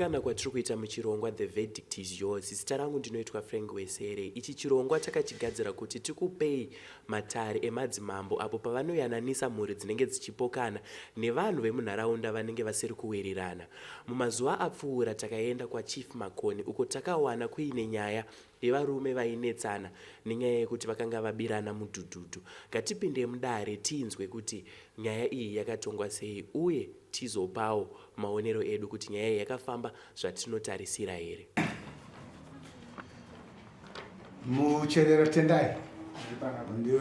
Kugungana kwatiri kuita muchirongwa The Verdict is Yours. Zita rangu ndinoitwa Frank Wesere. Ichi chirongwa takachigadzira kuti tikupei matare emadzimambo apo pavanoyananisa mhuri dzinenge dzichipokana nevanhu vemunharaunda vanenge vasiri kuwirirana. Mumazuva apfuura takaenda kwa Chief MAKONI uko takawana kuine nyaya yevarume vainetsana nenyaya yekuti vakanga vabirana mudhudhudhu. Ngatipinde mudare tinzwe kuti nyaya iyi yakatongwa sei uye tizopawo maonero edu kuti nyaya iyi yakafamba zvatinotarisira here. Mucherera tendai ndiwe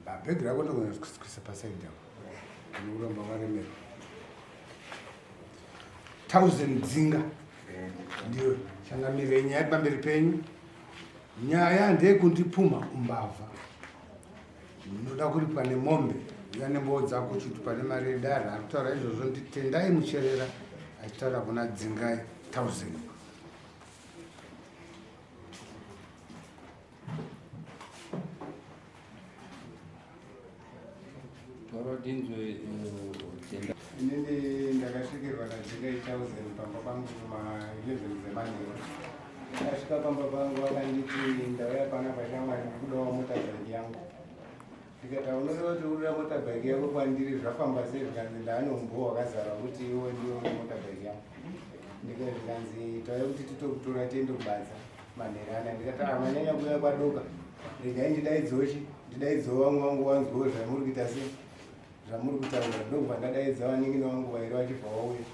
bapegi rako ndokuisa pasaidi yako unoramba waremera 1000 dzinga ndiwe changamirei nyaya pamberi penyu. Nyaya ndeyekundipuma umbavha ndoda kuripwa nemombe yanembowo dzako chiti pane maredari arikutaura izvozvo nditendai mucherera achitaura kuna dzingai 1000. Inini ndakasvikirwa nadzingai 1000 pamba pangu kuma11 dzemanheru. Ndakasvika pamba pangu akanditi ndauya pana pashamwari ndikudawo motabheki yangu. Ndikati unoda kuti urira motabheki yako kwandiri zvafamba sei? Zvikanzi ndaanombo wakazara kuti iwe ndiwe motabheki yangu. Ndikati zvikanzi tauya kuti titokutora tiende kubadza manherana. Ndikati manyanya kuuya kwadoka regai ndidaidzowo vamwe vangu vanzwewo zvamuri kuita sei zvamuri kutaura ndobva ndadaidza vaningina vangu vairi vachibva vauya.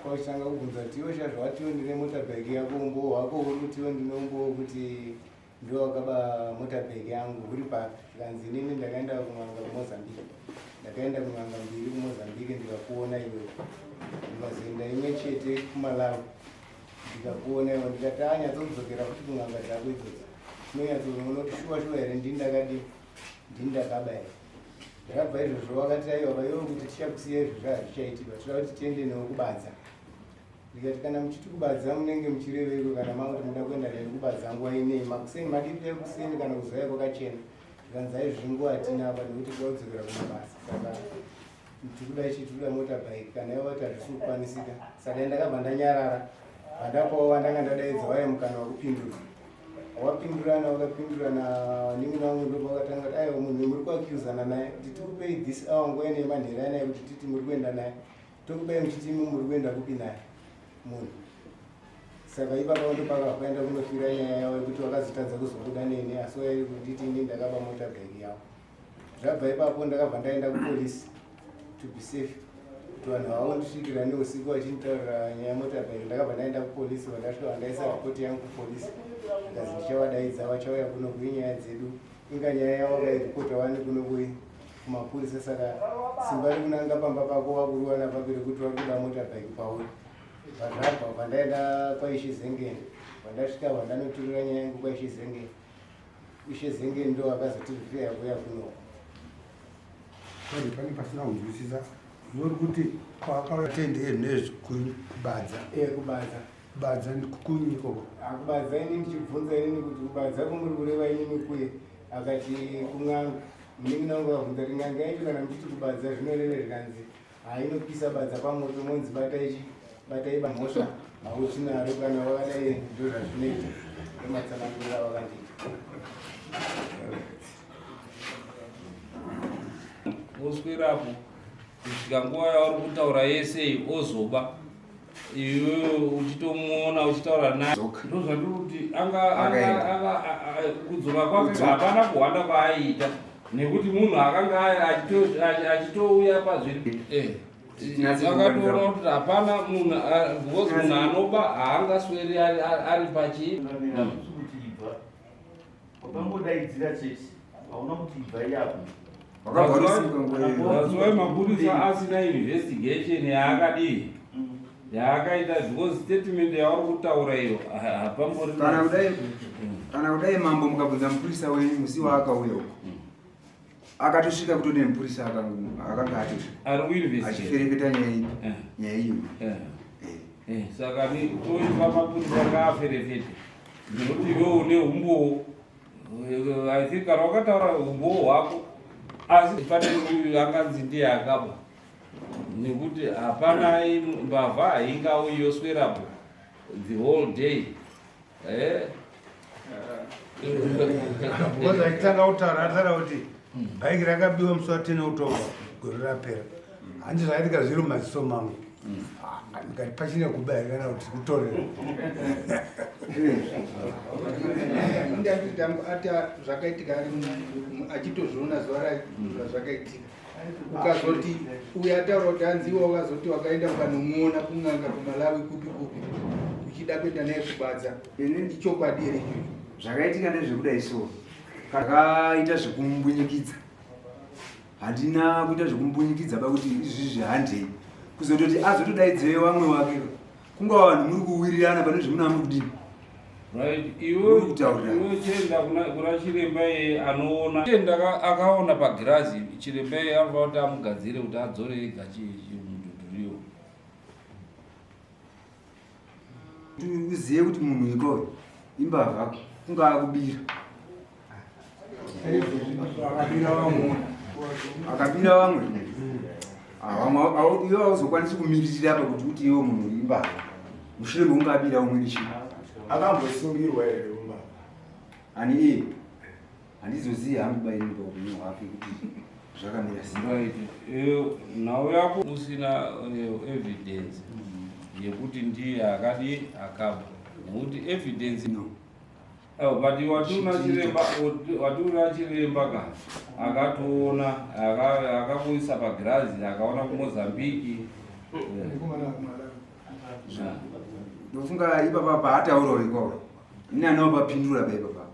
Kwachitanga kubvunza kuti iwe zvatiwo ndine motabheki yako umbowo hwako uri kuti iwe ndine umbowo kuti ndiwo wakaba motabheki yangu uri papi? Zvikanzi inini ndakaenda kun'anga kuMozambique. Ndakaenda kun'anga mbiri kuMozambique ndikakuona iwe. Ndikazoenda imwe chete kuMalawi ndikakuona iwe. Ndikati anyatsodzokera kuti kun'anga dzako idzodzo unonyatsoona kuti shuwa here ndini ndakaba here. Ndakabva izvozvo vakati aiwa iwe kuti tichakusiya izvo zvazvichaitirwa toda kuti tiende newe kubadza. Ndikati kana muchiti kubadza munenge muchireveiko kana makuti muda kuenda neni kubadza nguva inei makuseni madii kuseni kana kuzouya kwakachena? Zvikanzi aizvi nguva hatina apa nekuti kwaudzokera kumabasa. Saka tikuda chitikuda motabheki kana iwe vati hazvisi kukwanisika. Saka ndakabva ndanyarara pandapawo vandanga ndadaidza waya mukana wakupindura. Wapindurana wakapindurana ningina wangu ndopa wakatanga kuti aiwa munhu muri kuakiuzana naye kuti tikupei this hour nguva ine manhera naye kuti titi muri kuenda naye tokupei muchiti imi muri kuenda kupi naye munhu. Saka ipapo ndopakaenda kunofira nyaya yavo yekuti wakazotadza kuzobuda neni asi wairi kunditi ini ndakaba motabheki yavo. Zvabva ipapo ndakabva ndaenda kupolisi to be safe kuti vanhu vavondisvikira neusiku vachinitaurira nyaya motabheki. Ndakabva ndaenda kupolisi vandasvika vandaisa ripoti yangu kupolisi ndikazi ndichavadaidza vachauya kuno kuinyaya dzedu inga nyaya yavo vairipota vane kuno kumapurisa. Saka simba rikunanga pamba pako vakuruwana papiri kuti vari kuda motabheki pauri. Zvabva vandaenda kwaishe Zengeni vandasvika vandanoturira nyaya yangu kwaishe Zengeni. Ishe Zengeni ndo akazotirifeya kuya kuno. Pane pasina kunzwisisa nori kuti kwakatendei nezvekubadza kubadza kunyi ikoko kubadza ini ndichibvunza inini kuti kubadza kumuri kureva inini kuye akati kun'anga muningi nangu akabvunza kuti n'anga yacho kana muchiti kubadza zvinoreve zvikanzi hainopisa badza pamoto monzi batai bamhosva hauchinaro kana wakadai ndo zvazvinoita ematsanangurira wakandiita. Oswerapo kusvika nguva yauri kutaura yese ozoba iwe uchitomuona uchitaura naye ndozvandiri kuti kudzoka kwake hapana kuhwanda kwaaiita nekuti munhu akanga achitouya pazviri akatoona kuti hapana munhu anoba haangasweri ari pachii wakangodaidzira chete hauna kuti ibva iyapo. That's mapurisa asina investigation yaakadii yaakaita because statement yavari kutaura iyo hapambori kana kudai mambo mukabvunza mupurisa wenyu musi waakauya uko akatosvika kutone mupurisa akanga atosvika achiferefeta nyaya iyo. Saka toipa mapurisa akaaferefeta nekuti iwe une umbowo. I think kana wakataura umbowo hwako asi fanele uyu akanzi ndiye akaba nekuti hapana mbavha haingauyi yoswerapo the whole day. Because aikitanga kutaura ataura kuti bhaiki rakabiwa musi wa 10 October gore rapera. Handi zvaitika zviri mumaziso mangu. Ndikati pachine kubaya kana kuti kutorera. Ati zvakaitika achitozviona zuva zvakaitika. Ukazoti uya ataura kuti hanzi iwe wakazoti wakaenda ukanomuona kun'anga kuMalawi kupi uchida kuenda naye kubadza. Ichokwadi here ichocho. Zvakaitika ndezvekudai so. Kakaita zvekumbwinyikidza. Handina kuita zvekumbwinyikidza bakuti izvi handei. Kuzototi azotodaidzire vamwe wake. Kunga vanhu muri kuwirirana pane zvimuna muri kudini. Right, iwe chenda kuna chiremba ye anoona. Chenda akaona pagirazi chiremba ye anofa kuti amugadzire kuti adzore ega chimudhudhuriyo. Uziye kuti munhu ikoyo imbavha kunga akubira. Akabira vamwe. Iwe hauzokwanisi kumiririra apa kuti uti iwe munhu imbavha. Mushure mekunga abira umweni chinhu. Akambosungirwa here umbavha. Ani handizoziva hangu baini paupenyu hwake kuti zvakamira sei. Nhau yako usina evidence yekuti ndiye akaba. Nekuti evidence no. But watuna chiremba ka akatoona akamuisa pagirazi akaona kuMozambique. Ndofunga ipapa paataurawo ikoko. Ini anopapindura paipapa.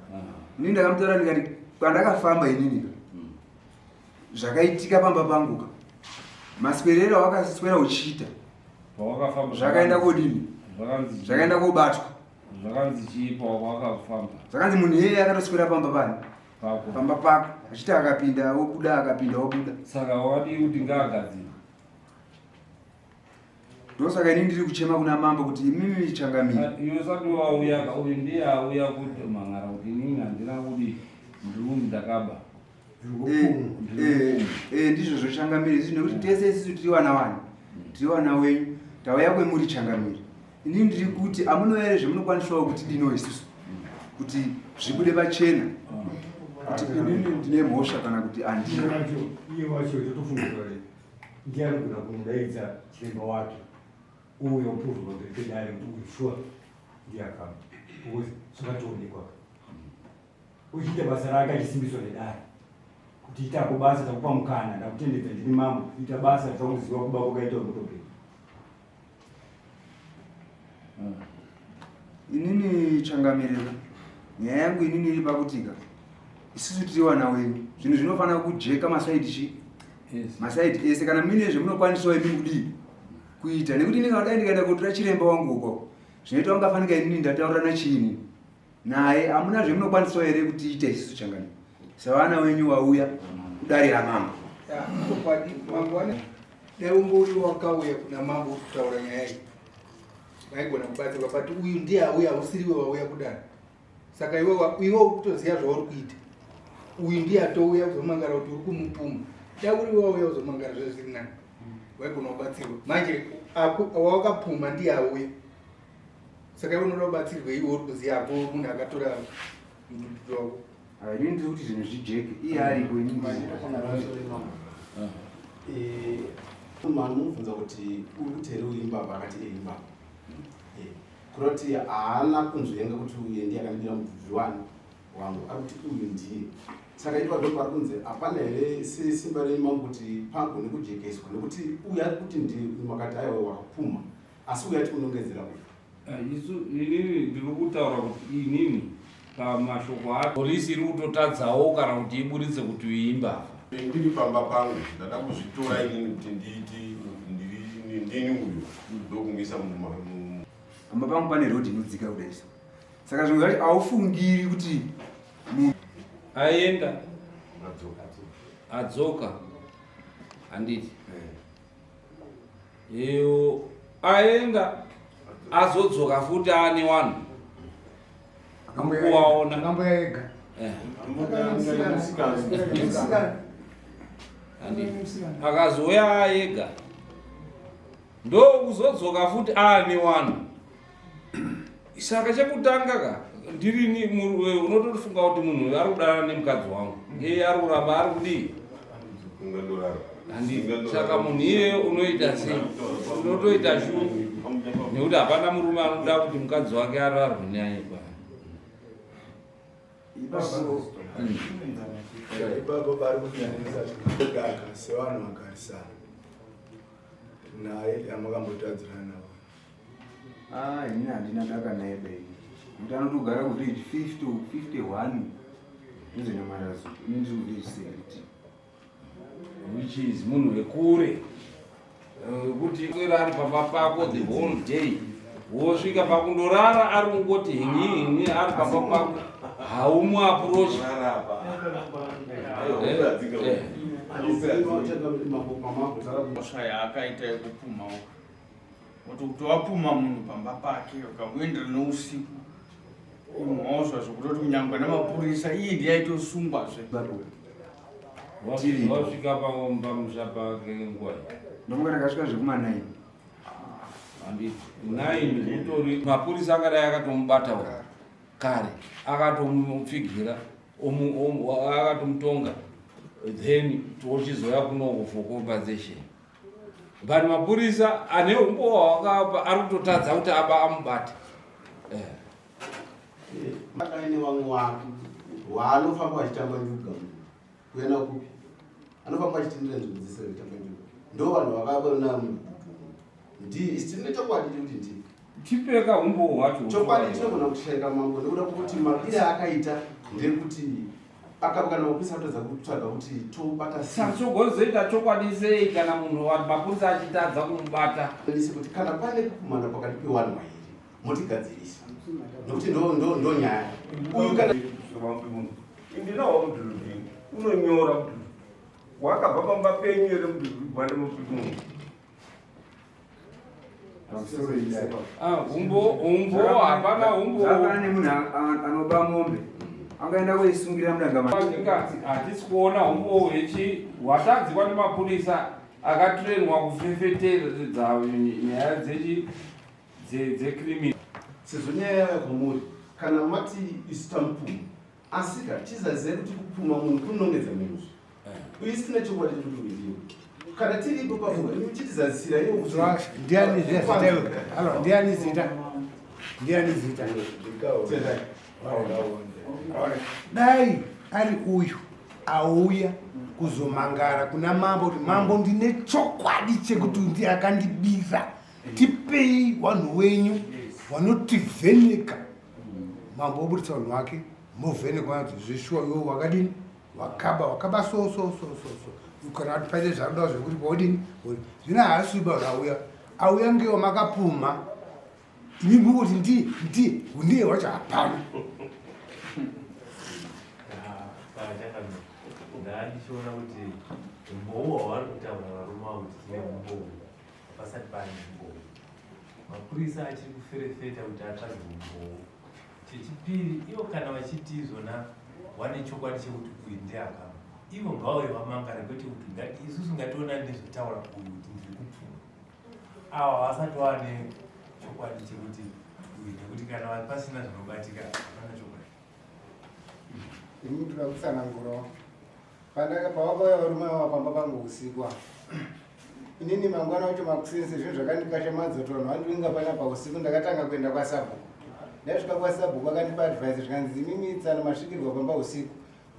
Ini ndakamutaura ndikati kwandakafamba inini zvakaitika pamba panguka. Maswerero wakaswera uchiita. Pawakafamba zvakaenda kodini? Zvakaenda kobatwa. Zvakanzi chipa wakafamba. Zvakanzi munhu yeye akatoswera pamba pani? Pamba pako. Achiti akapinda obuda akapinda obuda. Saka wadi kuti ngaagadzira. Ndosaka ini ndiri kuchema kuna mambo kuti imimi changamira. Iwe sati wauya uyu ndiye auya kuti mangara kuti inini handina kuti ndiri ndakaba. Ndizvo zvochangamira izvi nekuti tese isusu tiri vana wanyu. Tiri vana wenyu. Tauya kwemuri changamira. Ini ndiri kuti amunoere zvemunokwanisawo kuti dino isusu. Kuti zvibude pachena. Kuti inini ndine mhosva kana kuti andina. Iye wacho totofungira ndiye anogona kumudaidza chiremba wake. Uyo mpurwa ngepedari kuti sure ndiye akaba. Because zvakatoonekwa. Uchiita basa rake achisimbiswa nedare. Kuti itapo basa takupa mukana ndakutendedza ndini mambo ita basa takuziva kuba kwakaita mutopera. Inini changamirira. Nyaya yangu inini iri pakutika. Isusu tiri vana wenyu. Zvinhu zvinofanira kujeka masaidi chi? Yes. Masaidi ese kana mine zvemunokwanisawo imi kudii kuita nekuti inenge kudai ndikaenda kotora chiremba wangu uko. Zvinoita ungafanika inini ndataura nachiini. Naye hamuna zvemunokwanisawo here kuti ita isusu changamirira. Savana wenyu wauya kudarira mambo. Chokwadi mambo wane dai umbori wakauya kuna mambo kutaura nyaya iyi. Vaigona kubatsirwa but uyu ndiye auya usiriwe wauya kudai. Saka iwe ukutoziva zvauri kuita. Uyu ndiye atouya kuzomangara kuti uri kumupuma. Dai uri wauya kuzomangara zvezviri nani. Vaigona kubatsirwa. Manje wawakapuma ndiye auya. Saka iwe unoda kubatsirwa iwe uri kuziva apo munhu akatora mudhudhudhu wako. Inini ndiri kuti zvinhu zvijeke. Iye ariko inini. Manu mubvunza kuti uri kuti here uri imbavha akati imbavha. Kuroti haana kunzvenga kuti uyu ndiye akandidira mudhudhudhu wangu ari kuti uyu ndiye. Saka ipa ndo pari kunze hapana here simba remambo kuti pagone kujekeswa nekuti uyu ari kuti makati aiwa wakapfuma asi uyu ati unongedzera uyu. Isu inini ndiri kutaura kuti inini pamashoko acho polisi iri kutotadzawo kana kuti iburitse kuti uyu imbavha. Ndiri pamba pangu ndada kuzvitora inini kuti ndini uyu ndokumisa Pamba pangu pane rhodhi inodzika kudaisa. Saka zvinhu zvacho haufungiri kuti munhu aenda adzoka handiti. Iyo aenda azodzoka futi aane wanhu kuwaona Akamboya ega. akazouya ega ndo kuzodzoka futi ane wanu. Saka chekutanga ka ndirini unotofunga kuti munhu ari kudana nemukadzi wangu iye ari kuramba ari kudii saka munhu iye unoita sei unotoita shungu nekuti hapana murume anoda kuti mukadzi wake ararwe naye ipapo pari kunyanyisa zvinodaka sevanhu vagarisana naye yamakambotadzirana navo. Ini handina daka naye bei kuti anotogara kuti 50 51 izonomarazo inzuveiseiti which is munhu wekure kuti kwera ari pamba pako the whole day wosvika pakundorara ari kungoti hinyi ari pamba pako haumu approach akaita ekupuma kuti wapuma munhu pamba pake ukamuendera nousiku imhosva zvokutoti kunyangwa namapurisa iye ndiyaitosungwazve wasvika pamusha pake nguva ndomuka takasvika zvekuma9 utori mapurisa akadai akatomubata kare akatomupfigira akatomutonga then tochizoya kuno for compensation but mapurisa ane umbowa wakapa ari kutotadza kuti aba amubata akaine vamwe wake waanofamba achitamba njuga kuenda kupi anofamba achitindira nzvimbo dzese achitamba njuga ndo vanhu vakabona tine chokwadi chekuti ndi tipeka umbo hwacho chokwadi chinogona kushayika mambo nekuda kuti mabire akaita ndekuti akabukana mapurisa atodza kutsvaga kuti tobata sachogozoita chokwadi sei kana munhu mapurisa achitadza kumubata kuti kana pane kukumana pakati pevanhu vairi motigadzirisa nokuti ndo nyaya uyu kana indinawo kuti unonyora kuti wakabva pamba penyu ere kuti bwana mupimu umbo hapana umbo akana nemunhu anoba mombe angaenda kuisungira mudangamadingazi hatisi kuona umbo hwechi hwatadzikwa nemapurisa akatrenwa kufefetedza nyaya dzecriminal sezvo nyaya yakomuri kana mati istampum asika tizazive kuti kupuma munhu kunonongedza munhu uye sina chokwadi chekutuvidiwa kana tiripo pafuga chitizazisira ndiani zita dai ari uyu auya kuzomangara kuna mambo kuti mambo ndine chokwadi chekuti ndiye akandibira tipei vanhu venyu vanotivheneka mambo oburitsa vanhu vake movhenekwa kuti zvishuwa iwo wakadini wakaba so kana kuti paite zvarudawo zvekuti paudini zvina haasiba auya ngewo makapuma imi mukuti ndi undiye wacho hapana ndaandichiona kuti umbowo hwavari kutaura varume avo kuti tine umbowo pasati pane umbowo mapurisa achiri kuferefeta kuti atsvage umbowo chechipiri ivo kana vachiti izvona wane chokwadi chekuti uyu ndeakama ivo ngauye vamangare kwete kuti isusu ngationa ndezvetaura uyu kuti ndiri kupfuma ava vasati wane chokwadi chekuti uyu nekuti kana pasina zvinobatika hapana chokwadi ini ndinoda kutsanangurawo pawakauya varume ava pamba pangu usiku inini mangwana wacho makusense zvinhu zvakandikashamadza kuti vanhu vandivinga panapa usiku ndakatanga kuenda kwasabhuku ndasvika kwasabhuku vakandipa advice zvikanzi imimitsana masvikirwa pamba usiku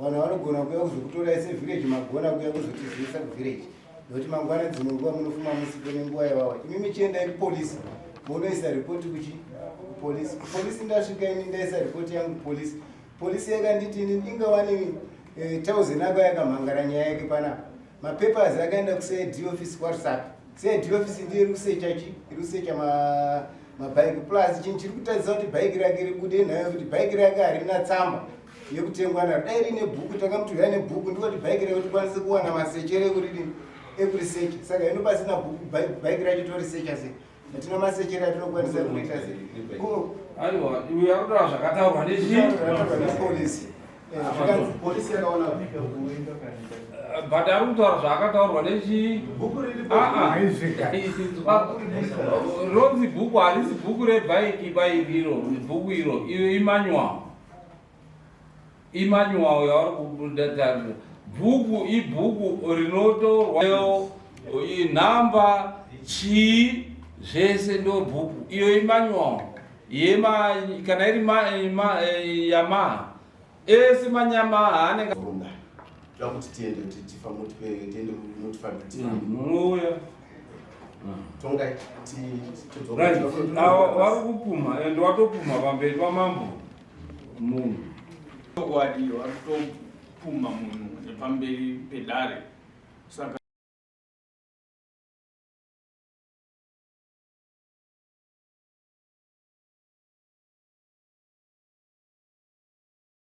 vanhu vanogona kuuya kuzokutorai sevhireji magona kuuya kuzotizivisa kuvhireji nokuti mangwana dzimwe nguva munofuma musipo nenguva yavava imi michiendai kupolisi munoisa ripoti kupolisi kupolisi ndasvika ini ndaisa ripoti yangu polisi yakanditi ini ingawanini 1000 aka yakamhangara nyaya yake panapa mapapers akaenda kucid office whatsapp cid office ndiye iri kusecha mabhaiki plus chinhu chiri kutadzisa kuti bhaiki rake ribude nhayo kuti bhaiki rake harina tsamba yekutengwa naro dai rine bhuku takamutorera nebhuku ndikuti bhaiki rake tikwanise kuwana masechere ekurisecha saka ino pasina bhuku bhaiki racho torisecha sei hatina masechere atinokwanisa kuita sei aiwa iwe yakutaura zvakataurwa nepolisi polisi yakaona but ari kutaura zvaakataurwa nechi ronzi bhuku harisi bhuku rebhaiki bairiro bhuku iro iyo imanual yavari kudatarira bhuku ibhuku rinotorwa nhamba chii zvese ndo bhuku iyo imanual kana iri yamaha ese manyamaha anenge kuti tiende kuti tiende munouya tongai vari kupuma ende watopuma pamberi pamambo munhu chokwadi vari kutopuma munhu nepamberi pedare saka